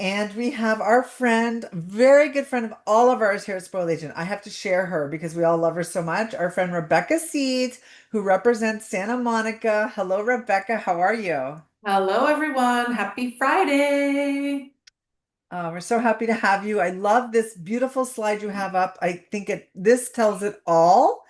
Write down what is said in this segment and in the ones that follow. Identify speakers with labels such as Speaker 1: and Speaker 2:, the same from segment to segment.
Speaker 1: And we have our friend, very good friend of all of ours here at Spoiled Agent. I have to share her because we all love her so much. Our friend Rebecca Seeds, who represents Santa Monica. Hello, Rebecca. How are you?
Speaker 2: Hello, everyone. Happy Friday.
Speaker 1: We're so happy to have you. I love this beautiful slide you have up. I think this tells it all,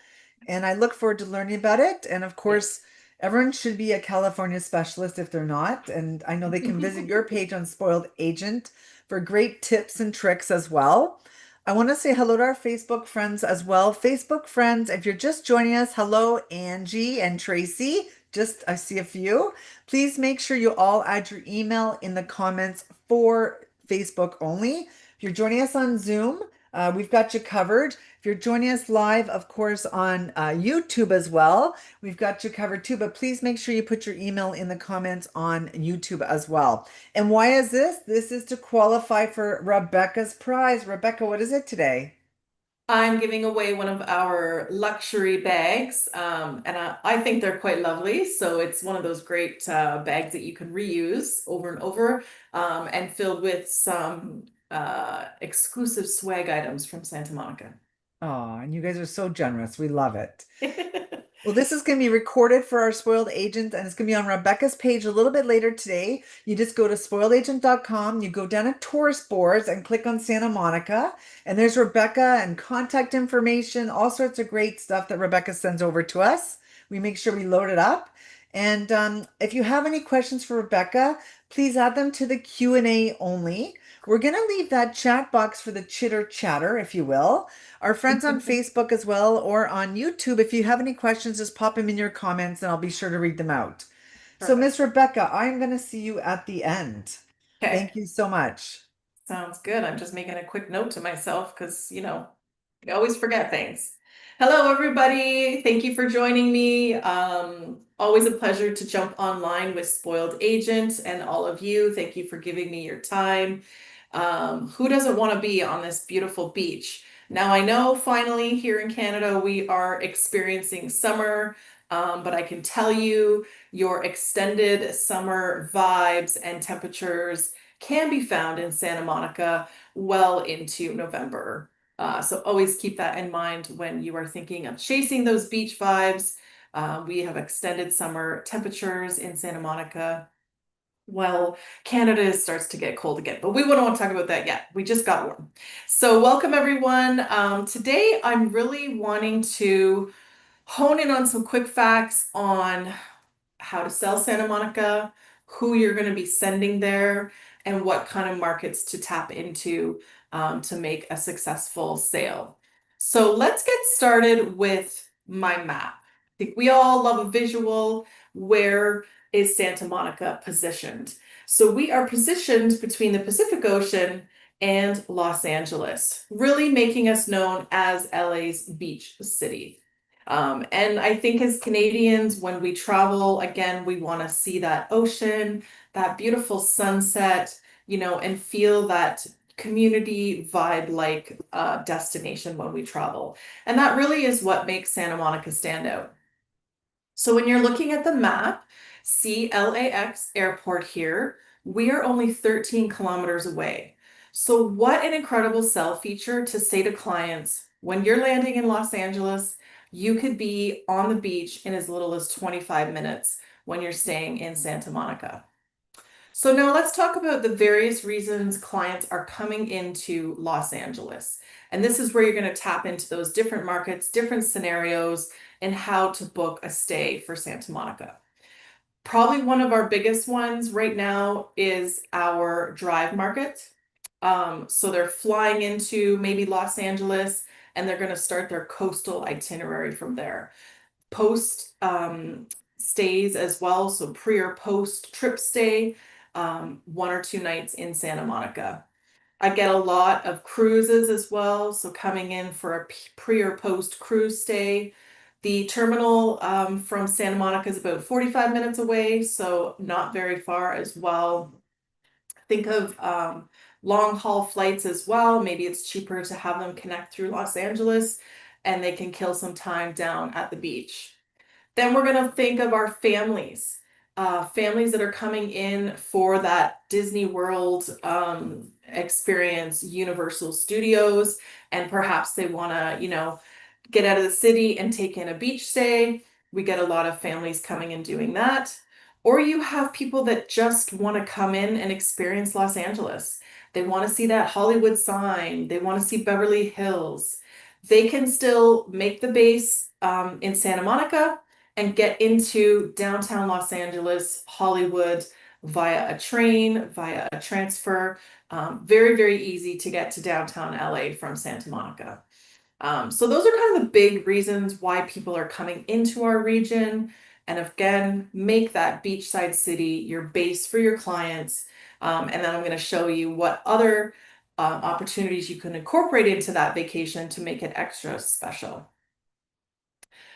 Speaker 1: and I look forward to learning about it. And of course, everyone should be a California specialist if they're not. And I know they can visit your page on Spoiled Agent for great tips and tricks as well. I want to say hello to our Facebook friends as well. Facebook friends, if you're just joining us, hello, Angie and Tracy. Just I see a few. Please make sure you all add your email in the comments for Facebook only. If you're joining us on Zoom, we've got you covered. If you're joining us live, of course, on YouTube as well, we've got you covered too. But please make sure you put your email in the comments on YouTube as well. And why is this? This is to qualify for Rebecca's prize. Rebecca, what is it today?
Speaker 2: I'm giving away one of our luxury bags, and I think they're quite lovely. So it's one of those great bags that you can reuse over and over, and filled with some exclusive swag items from Santa Monica.
Speaker 1: Oh, and you guys are so generous. We love it. Well, this is going to be recorded for our Spoiled Agent, and it's going to be on Rebecca's page a little bit later today. You just go to spoiledagent.com, you go down to tourist boards and click on Santa Monica, and there's Rebecca and contact information, all sorts of great stuff that Rebecca sends over to us. We make sure we load it up. And if you have any questions for Rebecca, please add them to the Q&A only. We're going to leave that chat box for the chitter chatter, if you will. Our friends on Facebook as well, or on YouTube, if you have any questions, just pop them in your comments and I'll be sure to read them out. So,
Speaker 2: Perfect.
Speaker 1: Miss Rebecca, I'm going to see you at the end.
Speaker 2: Okay,
Speaker 1: Thank you so much.
Speaker 2: sounds good. I'm just making a quick note to myself because, I always forget things. Hello, everybody. Thank you for joining me. Always a pleasure to jump online with Spoiled Agent and all of you. Thank you for giving me your time. Who doesn't want to be on this beautiful beach? Now, I know finally here in Canada we are experiencing summer, but I can tell you your extended summer vibes and temperatures can be found in Santa Monica well into November. So always keep that in mind when you are thinking of chasing those beach vibes. We have extended summer temperatures in Santa Monica. Well, Canada starts to get cold again, but we wouldn't want to talk about that yet. We just got warm. So welcome everyone. Today I'm really wanting to hone in on some quick facts on how to sell Santa Monica, who you're going to be sending there, and what kind of markets to tap into to make a successful sale. So let's get started with my map. I think we all love a visual. Where is Santa Monica positioned? So we are positioned between the Pacific Ocean and Los Angeles, really making us known as LA's beach city. And I think as Canadians, when we travel, again, we want to see that ocean, that beautiful sunset, and feel that community vibe like destination when we travel. And that really is what makes Santa Monica stand out. So when you're looking at the map, see LAX airport here, we are only 13 kilometers away. So what an incredible sell feature to say to clients, when you're landing in Los Angeles, you could be on the beach in as little as 25 minutes when you're staying in Santa Monica. So now let's talk about the various reasons clients are coming into Los Angeles. And this is where you're going to tap into those different markets, different scenarios, and how to book a stay for Santa Monica. Probably one of our biggest ones right now is our drive market. So they're flying into maybe Los Angeles and they're going to start their coastal itinerary from there. Post stays as well, so pre or post trip stay, 1 or 2 nights in Santa Monica. I get a lot of cruises as well, so coming in for a pre or post cruise stay. The terminal from Santa Monica is about 45 minutes away, so not very far as well. Think of long haul flights as well. Maybe it's cheaper to have them connect through Los Angeles and they can kill some time down at the beach. Then we're going to think of our families. families that are coming in for that Disney World experience, Universal Studios, and perhaps they want to, get out of the city and take in a beach stay. We get a lot of families coming and doing that. Or you have people that just want to come in and experience Los Angeles. They want to see that Hollywood sign. They want to see Beverly Hills. They can still make the base in Santa Monica and get into downtown Los Angeles, Hollywood via a train, via a transfer. Very, very easy to get to downtown LA from Santa Monica. So those are kind of the big reasons why people are coming into our region. And again, make that beachside city your base for your clients. And then I'm going to show you what other opportunities you can incorporate into that vacation to make it extra special.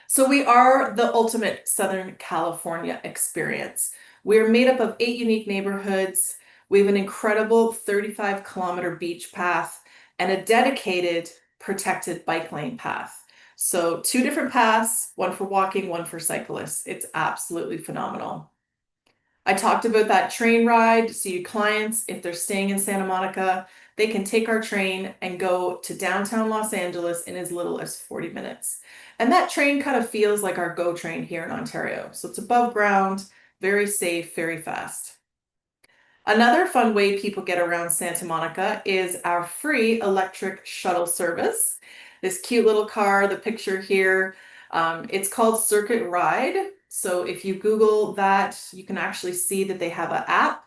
Speaker 2: So we are the ultimate Southern California experience. We're made up of 8 unique neighborhoods. We have an incredible 35-kilometer beach path and a dedicated protected bike lane path. So 2 different paths, one for walking, one for cyclists. It's absolutely phenomenal. I talked about that train ride. So your clients, if they're staying in Santa Monica, they can take our train and go to downtown Los Angeles in as little as 40 minutes. And that train kind of feels like our GO train here in Ontario. So it's above ground, very safe, very fast. Another fun way people get around Santa Monica is our free electric shuttle service. This cute little car, the picture here, it's called Circuit Ride. So if you Google that, you can actually see that they have an app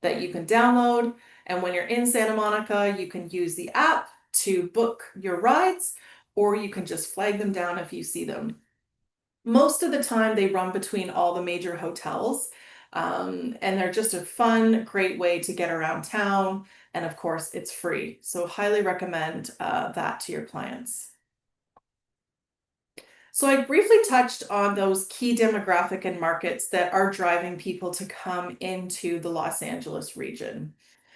Speaker 2: that you can download. And when you're in Santa Monica, you can use the app to book your rides, or you can just flag them down if you see them. Most of the time, they run between all the major hotels. And they're just a fun, great way to get around town. And of course, it's free. So highly recommend that to your clients. So I briefly touched on those key demographic and markets that are driving people to come into the Los Angeles region.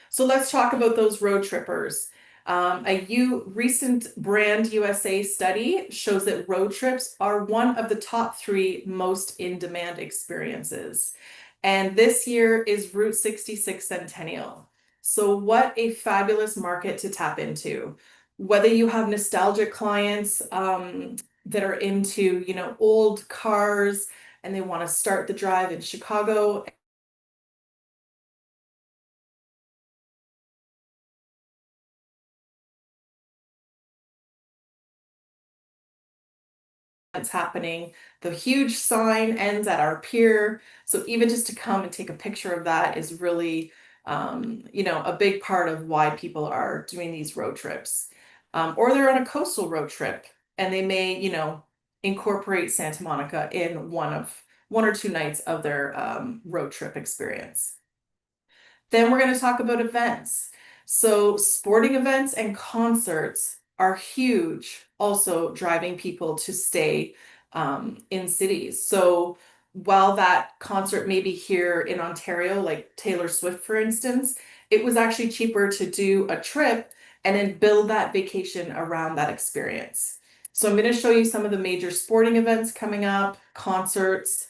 Speaker 2: So let's talk about those road trippers. Recent Brand USA study shows that road trips are one of the top 3 most in-demand experiences. And this year is Route 66 Centennial. So what a fabulous market to tap into. Whether you have nostalgic clients that are into, old cars and they want to start the drive in Chicago. It's happening. The huge sign ends at our pier. So even just to come and take a picture of that is really, a big part of why people are doing these road trips. Or they're on a coastal road trip and they may, incorporate Santa Monica in one or 2 nights of their road trip experience. Then we're going to talk about events. So sporting events and concerts are huge, also driving people to stay in cities. So while that concert may be here in Ontario, like Taylor Swift, for instance, it was actually cheaper to do a trip and then build that vacation around that experience. So I'm going to show you some of the major sporting events coming up, concerts.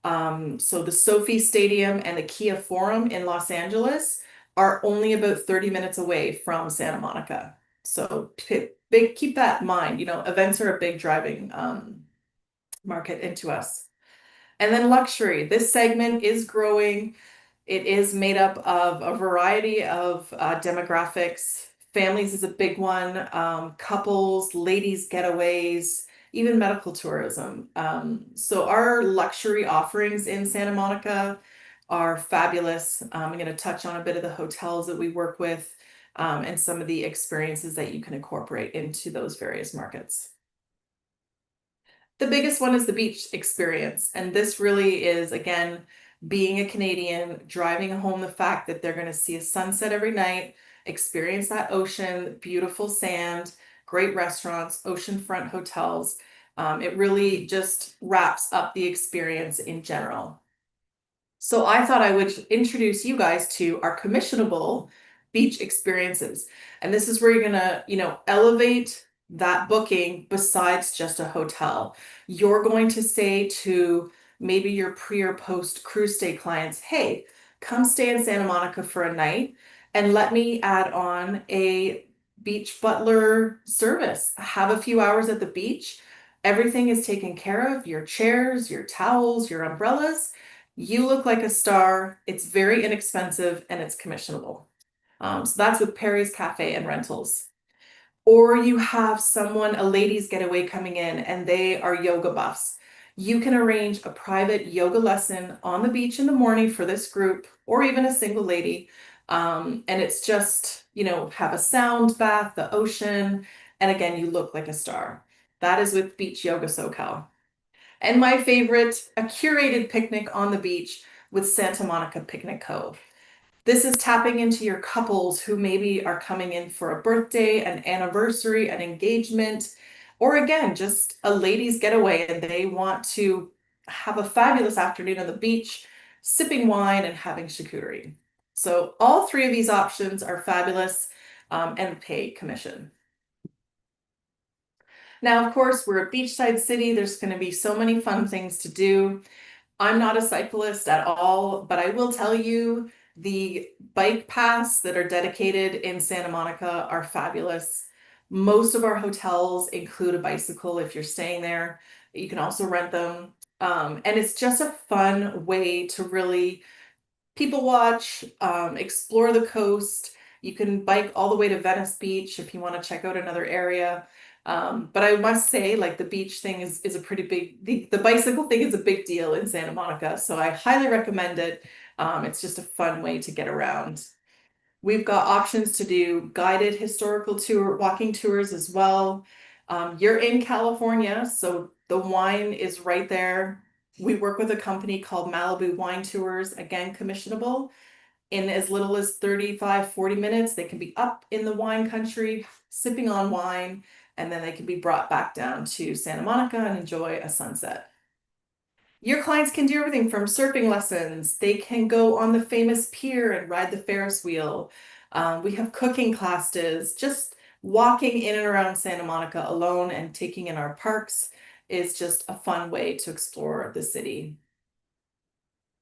Speaker 2: So the SoFi Stadium and the Kia Forum in Los Angeles are only about 30 minutes away from Santa Monica. So keep that in mind. Events are a big driving market into us. And then luxury. This segment is growing. It is made up of a variety of demographics. Families is a big one, couples, ladies getaways, even medical tourism. So our luxury offerings in Santa Monica are fabulous. I'm going to touch on a bit of the hotels that we work with and some of the experiences that you can incorporate into those various markets. The biggest one is the beach experience. And this really is, again, being a Canadian, driving home the fact that they're going to see a sunset every night, experience that ocean, beautiful sand, great restaurants, oceanfront hotels. It really just wraps up the experience in general. So I thought I would introduce you guys to our commissionable beach experiences. And this is where you're gonna, elevate that booking besides just a hotel. You're going to say to maybe your pre or post cruise stay clients, hey, come stay in Santa Monica for a night and let me add on a beach butler service. Have a few hours at the beach. Everything is taken care of, your chairs, your towels, your umbrellas. You look like a star. It's very inexpensive and it's commissionable. So that's with Perry's Cafe and Rentals. Or you have someone, a ladies getaway coming in and they are yoga buffs. You can arrange a private yoga lesson on the beach in the morning for this group or even a single lady. And it's just, have a sound bath, the ocean, and again, you look like a star. That is with Beach Yoga SoCal. And my favorite, a curated picnic on the beach with Santa Monica Picnic Cove. This is tapping into your couples who maybe are coming in for a birthday, an anniversary, an engagement, or again, just a ladies' getaway and they want to have a fabulous afternoon on the beach, sipping wine and having charcuterie. So all three of these options are fabulous and pay commission. Now, of course, we're a beachside city. There's going to be so many fun things to do. I'm not a cyclist at all, but I will tell you the bike paths that are dedicated in Santa Monica are fabulous. Most of our hotels include a bicycle if you're staying there. You can also rent them. And it's just a fun way to really people watch, explore the coast. You can bike all the way to Venice Beach if you want to check out another area. But I must say, like the beach thing is a pretty big, the bicycle thing is a big deal in Santa Monica. So I highly recommend it. It's just a fun way to get around. We've got options to do guided historical tour, walking tours as well. You're in California, so the wine is right there. We work with a company called Malibu Wine Tours, again, commissionable. In as little as 35, 40 minutes, they can be up in the wine country, sipping on wine, and then they can be brought back down to Santa Monica and enjoy a sunset. Your clients can do everything from surfing lessons. They can go on the famous pier and ride the Ferris wheel. We have cooking classes. Just walking in and around Santa Monica alone and taking in our parks is just a fun way to explore the city.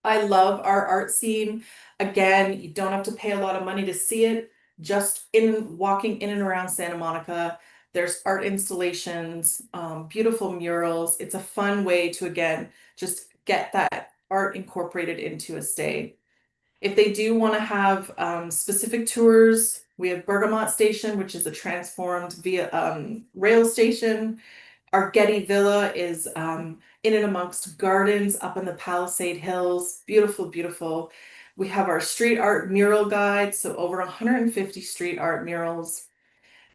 Speaker 2: I love our art scene. Again, you don't have to pay a lot of money to see it. Just in walking in and around Santa Monica, there's art installations, beautiful murals. It's a fun way to, again, just get that art incorporated into a stay. If they do want to have specific tours, we have Bergamot Station, which is a transformed via rail station. Our Getty Villa is in and amongst gardens up in the Palisade Hills. Beautiful, beautiful. We have our street art mural guide, so over 150 street art murals.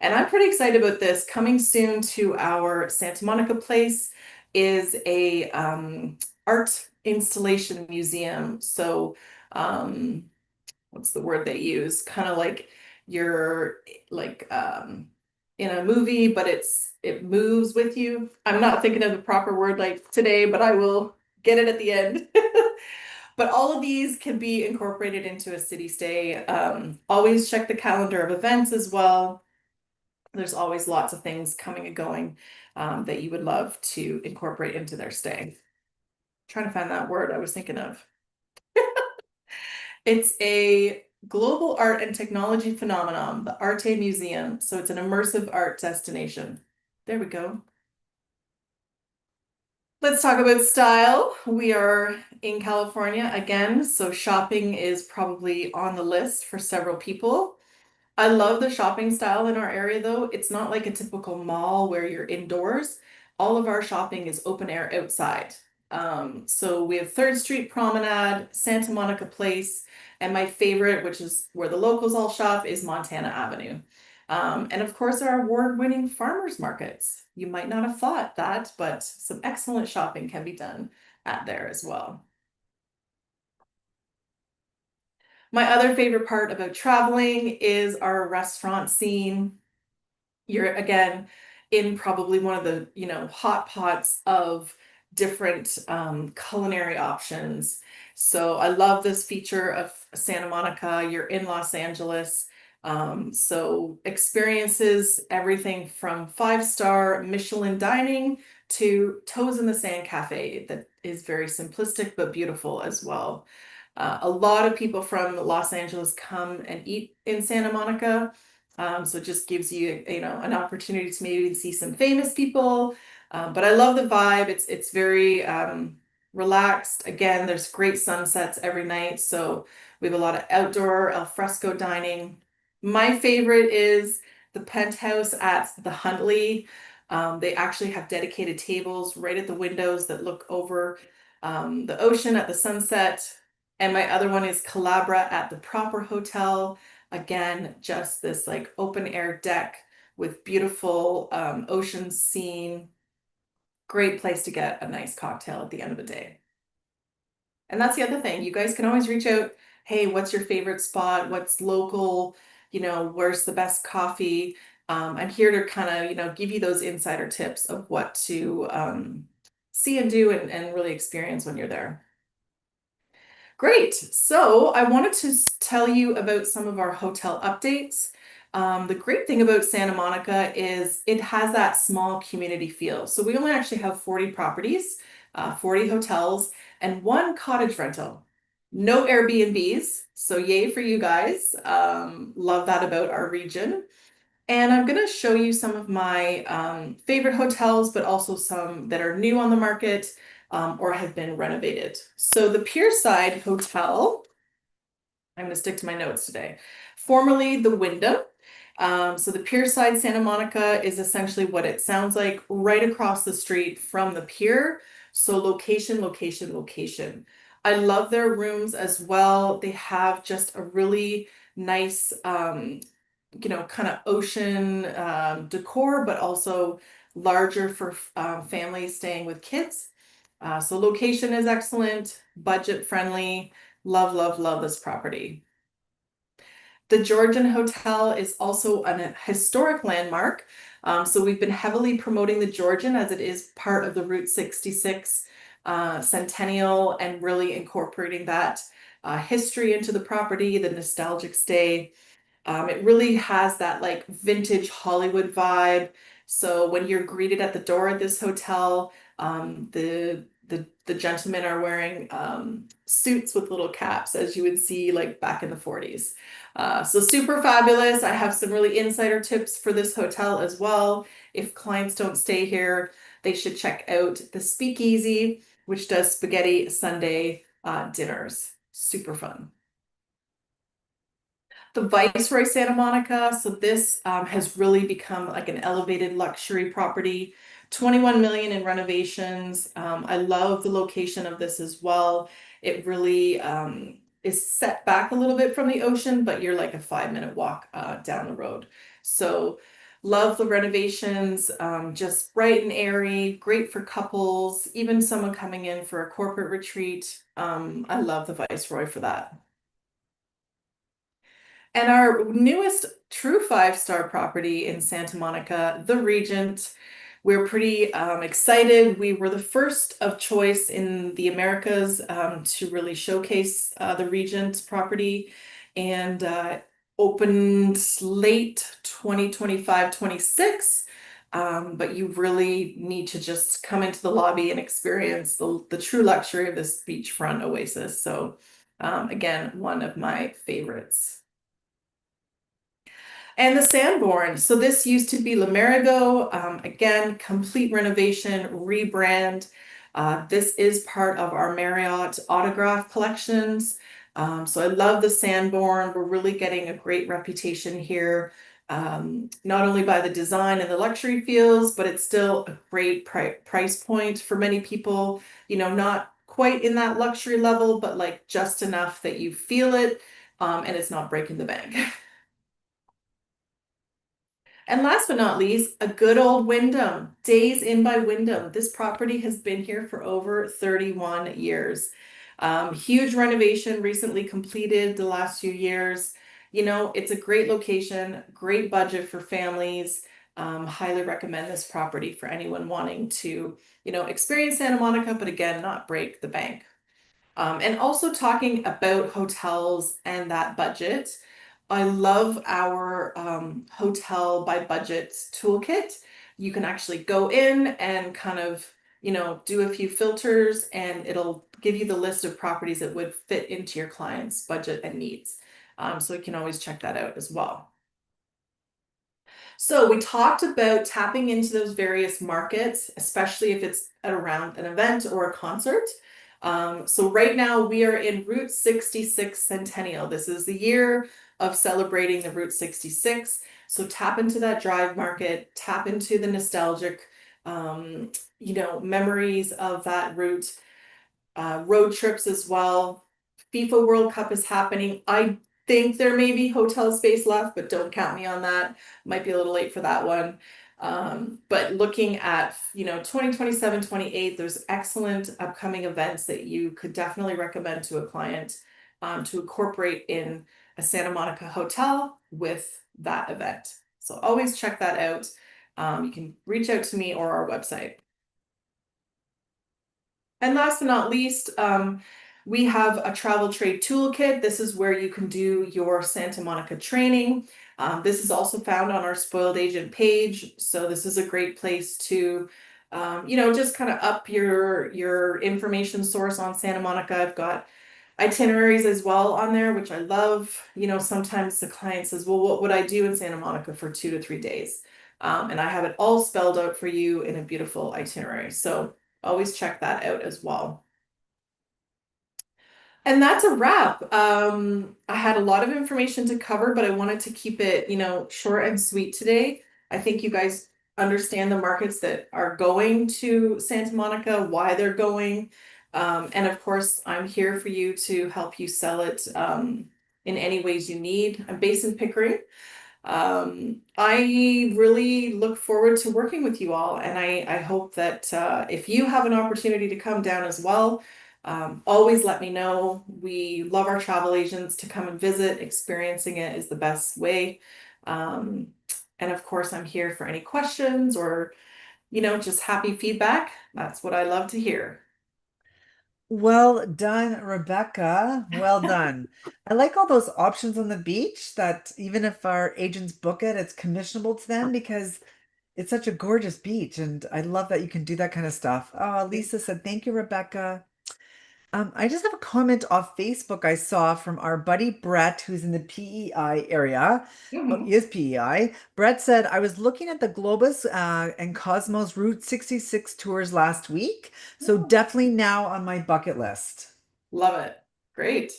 Speaker 2: And I'm pretty excited about this. Coming soon to our Santa Monica place is a art installation museum. So what's the word they use? Kind of like you're like in a movie, but it moves with you. I'm not thinking of the proper word like today, but I will get it at the end. But all of these can be incorporated into a city stay. Always check the calendar of events as well. There's always lots of things coming and going that you would love to incorporate into their stay. Trying to find that word I was thinking of. It's a global art and technology phenomenon, the Arte Museum. So it's an immersive art destination. There we go. Let's talk about style. We are in California again, so shopping is probably on the list for several people. I love the shopping style in our area though. It's not like a typical mall where you're indoors. All of our shopping is open air outside. So we have 3rd Street Promenade, Santa Monica Place, and my favorite, which is where the locals all shop, is Montana Avenue. And of course, our award-winning farmers markets. You might not have thought that, but some excellent shopping can be done at there as well. My other favorite part about traveling is our restaurant scene. You're again in probably one of the, hot pots of different culinary options. So I love this feature of Santa Monica. You're in Los Angeles. So experiences everything from 5-star Michelin dining to Toes in the Sand Cafe that is very simplistic but beautiful as well. A lot of people from Los Angeles come and eat in Santa Monica. So it just gives you, an opportunity to maybe see some famous people. But I love the vibe. It's very relaxed. Again, there's great sunsets every night. So we have a lot of outdoor al fresco dining. My favorite is the penthouse at the Huntley. They actually have dedicated tables right at the windows that look over the ocean at the sunset. And my other one is Calabra at the Proper Hotel. Again, just this like open air deck with beautiful ocean scene. Great place to get a nice cocktail at the end of the day. And that's the other thing. You guys can always reach out. Hey, what's your favorite spot? What's local? Where's the best coffee? I'm here to kind of, give you those insider tips of what to see and do and really experience when you're there. Great. So I wanted to tell you about some of our hotel updates. The great thing about Santa Monica is it has that small community feel. So we only actually have 40 properties, 40 hotels, and one cottage rental. No Airbnbs. So yay for you guys. Love that about our region. And I'm going to show you some of my favorite hotels, but also some that are new on the market or have been renovated. So the Pierside Hotel, I'm going to stick to my notes today, formerly the Wyndham. So the Pierside Santa Monica is essentially what it sounds like, right across the street from the pier. So location, location, location. I love their rooms as well. They have just a really nice kind of ocean decor, but also larger for families staying with kids. So location is excellent, budget friendly. Love, love, love this property. The Georgian Hotel is also an historic landmark. So we've been heavily promoting the Georgian as it is part of the Route 66 centennial and really incorporating that history into the property, the nostalgic stay. It really has that like vintage Hollywood vibe. So when you're greeted at the door at this hotel, the gentlemen are wearing suits with little caps, as you would see like back in the 40s. So super fabulous. I have some really insider tips for this hotel as well. If clients don't stay here, they should check out the Speakeasy, which does spaghetti Sunday dinners. Super fun. The Viceroy Santa Monica. So this has really become like an elevated luxury property. 21 million in renovations. I love the location of this as well. It really is set back a little bit from the ocean, but you're like a 5-minute walk down the road. So love the renovations, just bright and airy, great for couples, even someone coming in for a corporate retreat. I love the Viceroy for that. And our newest true 5-star property in Santa Monica, the Regent. We're pretty excited. We were the first of choice in the Americas to really showcase the Regent property and opened late 2025-26. But you really need to just come into the lobby and experience the true luxury of this beachfront oasis. So again, one of my favorites. And the Sanborn. So this used to be L'Amerigo. Again, complete renovation, rebrand. This is part of our Marriott autograph collections. So I love the Sanborn. We're really getting a great reputation here, not only by the design and the luxury feels, but it's still a great price point for many people. Not quite in that luxury level, but like just enough that you feel it, and it's not breaking the bank. And last but not least, a good old Wyndham. Days Inn by Wyndham. This property has been here for over 31 years. Huge renovation recently completed the last few years. It's a great location, great budget for families. Highly recommend this property for anyone wanting to, experience Santa Monica, but again, not break the bank. And also talking about hotels and that budget. I love our hotel by budget toolkit. You can actually go in and kind of, do a few filters and it'll give you the list of properties that would fit into your client's budget and needs. So you can always check that out as well. So we talked about tapping into those various markets, especially if it's at around an event or a concert. So right now we are in Route 66 Centennial. This is the year of celebrating the Route 66. So tap into that drive market, tap into the nostalgic, memories of that route, road trips as well. FIFA World Cup is happening. I think there may be hotel space left, but don't count me on that. Might be a little late for that one. But looking at, 2027, 28, there's excellent upcoming events that you could definitely recommend to a client to incorporate in a Santa Monica hotel with that event. So always check that out. You can reach out to me or our website. And last but not least, we have a travel trade toolkit. This is where you can do your Santa Monica training. This is also found on our Spoiled Agent page. So this is a great place to, just kind of up your information source on Santa Monica. I've got itineraries as well on there, which I love. Sometimes the client says, well, what would I do in Santa Monica for 2 to 3 days? And I have it all spelled out for you in a beautiful itinerary. So always check that out as well. And that's a wrap. I had a lot of information to cover, but I wanted to keep it, short and sweet today. I think you guys understand the markets that are going to Santa Monica, why they're going. And of course, I'm here for you to help you sell it in any ways you need. I'm based in Pickering. I really look forward to working with you all, and I hope that if you have an opportunity to come down as well, always let me know. We love our travel agents to come and visit. Experiencing it is the best way. Um, and of course, I'm here for any questions or, just happy feedback. That's what I love to hear.
Speaker 1: Well done, Rebecca. Well done. I like all those options on the beach that even if our agents book it, it's commissionable to them because it's such a gorgeous beach. And I love that you can do that kind of stuff. Oh, Lisa said, thank you, Rebecca. I just have a comment off Facebook I saw from our buddy Brett, who's in the PEI area. Well, he
Speaker 2: Mhm.
Speaker 1: is PEI. Brett said, I was looking at the Globus and Cosmos Route 66 tours last week. So
Speaker 2: Oh,
Speaker 1: definitely now on my bucket list.
Speaker 2: love it. Great.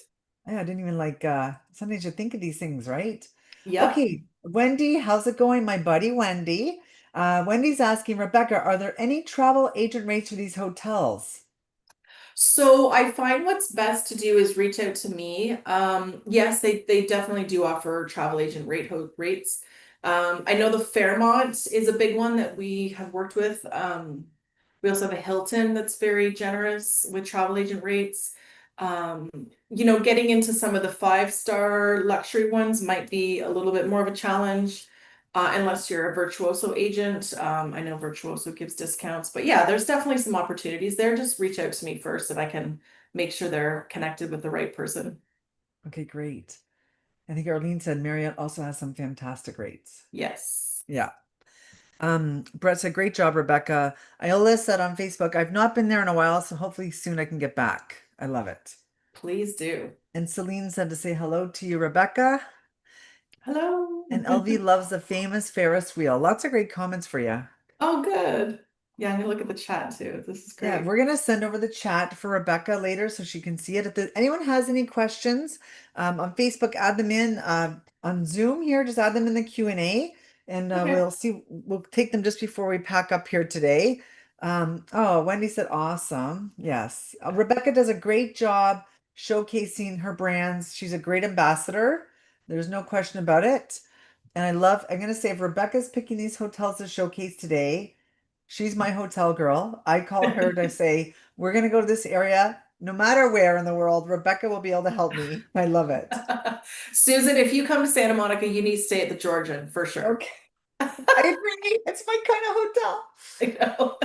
Speaker 1: Yeah, I didn't even sometimes you think of these things, right?
Speaker 2: Yep.
Speaker 1: Okay, Wendy, how's it going, my buddy Wendy? Wendy's asking, Rebecca, are there any travel agent rates for these hotels?
Speaker 2: So I find what's best to do is reach out to me. Yes, they definitely do offer travel agent rates. I know the Fairmont is a big one that we have worked with. We also have a Hilton that's very generous with travel agent rates. Um, getting into some of the five-star luxury ones might be a little bit more of a challenge. Unless you're a Virtuoso agent. I know Virtuoso gives discounts, but yeah, there's definitely some opportunities there. Just reach out to me first and I can make sure they're connected with the right person.
Speaker 1: Okay, great. I think Arlene said Marriott also has some fantastic rates.
Speaker 2: Yes,
Speaker 1: Yeah. Brett said, great job, Rebecca. Iola said on Facebook, I've not been there in a while, so hopefully soon I can get back. I love it.
Speaker 2: please do.
Speaker 1: And Celine said to say hello to you, Rebecca.
Speaker 2: Hello.
Speaker 1: And LV loves the famous Ferris wheel. Lots of great comments for you.
Speaker 2: Oh, good. Yeah, I'm gonna look at the chat too. This is
Speaker 1: Yeah,
Speaker 2: great.
Speaker 1: we're gonna send over the chat for Rebecca later so she can see it. If anyone has any questions on Facebook, add them in. On Zoom here, just add them in the Q&A, and
Speaker 2: Okay.
Speaker 1: we'll see. We'll take them just before we pack up here today. Oh, Wendy said awesome. Yes, Rebecca does a great job showcasing her brands. She's a great ambassador. There's no question about it. And I'm gonna say if Rebecca's picking these hotels to showcase today. She's my hotel girl. I call her to say, we're going to go to this area, no matter where in the world. Rebecca will be able to help me. I love it.
Speaker 2: Susan, if you come to Santa Monica, you need to stay at the Georgian for sure.
Speaker 1: Okay. I agree. It's my kind of hotel.
Speaker 2: I know.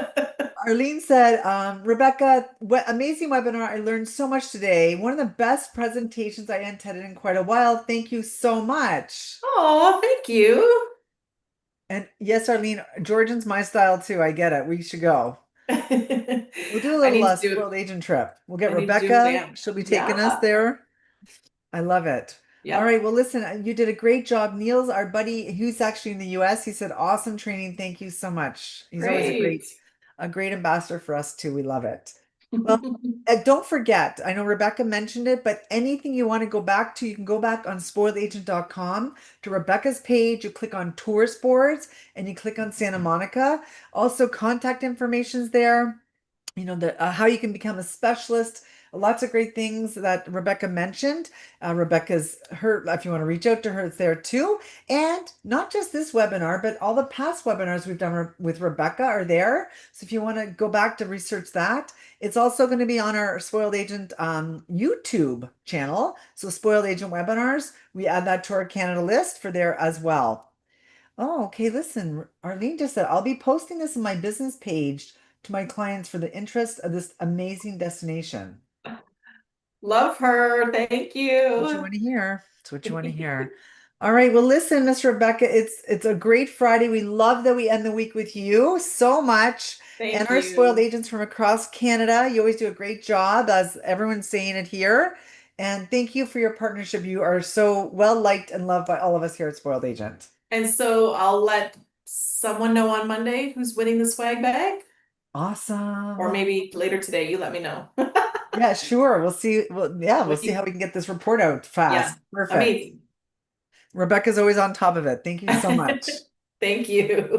Speaker 1: Arlene said, Rebecca, what amazing webinar. I learned so much today. One of the best presentations I attended in quite a while. Thank you so much.
Speaker 2: Oh, thank you.
Speaker 1: And yes, Arlene, Georgian's my style too. I get it. We should go. We'll do a
Speaker 2: I
Speaker 1: little
Speaker 2: need to do
Speaker 1: spoiled agent trip. We'll get
Speaker 2: I need to do
Speaker 1: Rebecca.
Speaker 2: BAM.
Speaker 1: She'll be taking us
Speaker 2: Yeah.
Speaker 1: there. I love it. All
Speaker 2: Yep.
Speaker 1: right. Well, listen, you did a great job. Niels, our buddy, who's actually in the US, he said, awesome training. Thank you so much. He's always
Speaker 2: Great.
Speaker 1: a great ambassador for us too. We love it. Well, don't forget, I know Rebecca mentioned it, but anything you want to go back to, you can go back on spoiledagent.com to Rebecca's page. You click on tourist boards and you click on Santa Monica. Also, contact information's there. You know, the how you can become a specialist. Lots of great things that Rebecca mentioned. Rebecca's her, if you want to reach out to her, it's there too. And not just this webinar, but all the past webinars we've done with Rebecca are there. So if you want to go back to research that, it's also going to be on our Spoiled Agent YouTube channel. So Spoiled Agent webinars, we add that to our Canada list for there as well. Oh, okay. Listen, Arlene just said, I'll be posting this on my business page to my clients for the interest of this amazing destination.
Speaker 2: Love her. Thank
Speaker 1: What you
Speaker 2: you.
Speaker 1: want to hear. It's what you want to hear. All right. Well, listen, Miss Rebecca, it's a great Friday. We love that we end the week with you so much. And
Speaker 2: Thank
Speaker 1: our spoiled
Speaker 2: you.
Speaker 1: agents from across Canada. You always do a great job, as everyone's saying it here. And thank you for your partnership. You are so well liked and loved by all of us here at Spoiled Agent.
Speaker 2: And so I'll let someone know on Monday who's winning the swag bag, or
Speaker 1: Awesome.
Speaker 2: maybe later today, you let me know.
Speaker 1: Yeah, sure. We'll see. Well, yeah, we'll
Speaker 2: What
Speaker 1: see
Speaker 2: you,
Speaker 1: how we can get this report out
Speaker 2: yeah,
Speaker 1: fast. Perfect.
Speaker 2: amazing.
Speaker 1: Rebecca's always on top of it. Thank you so much.
Speaker 2: Thank you.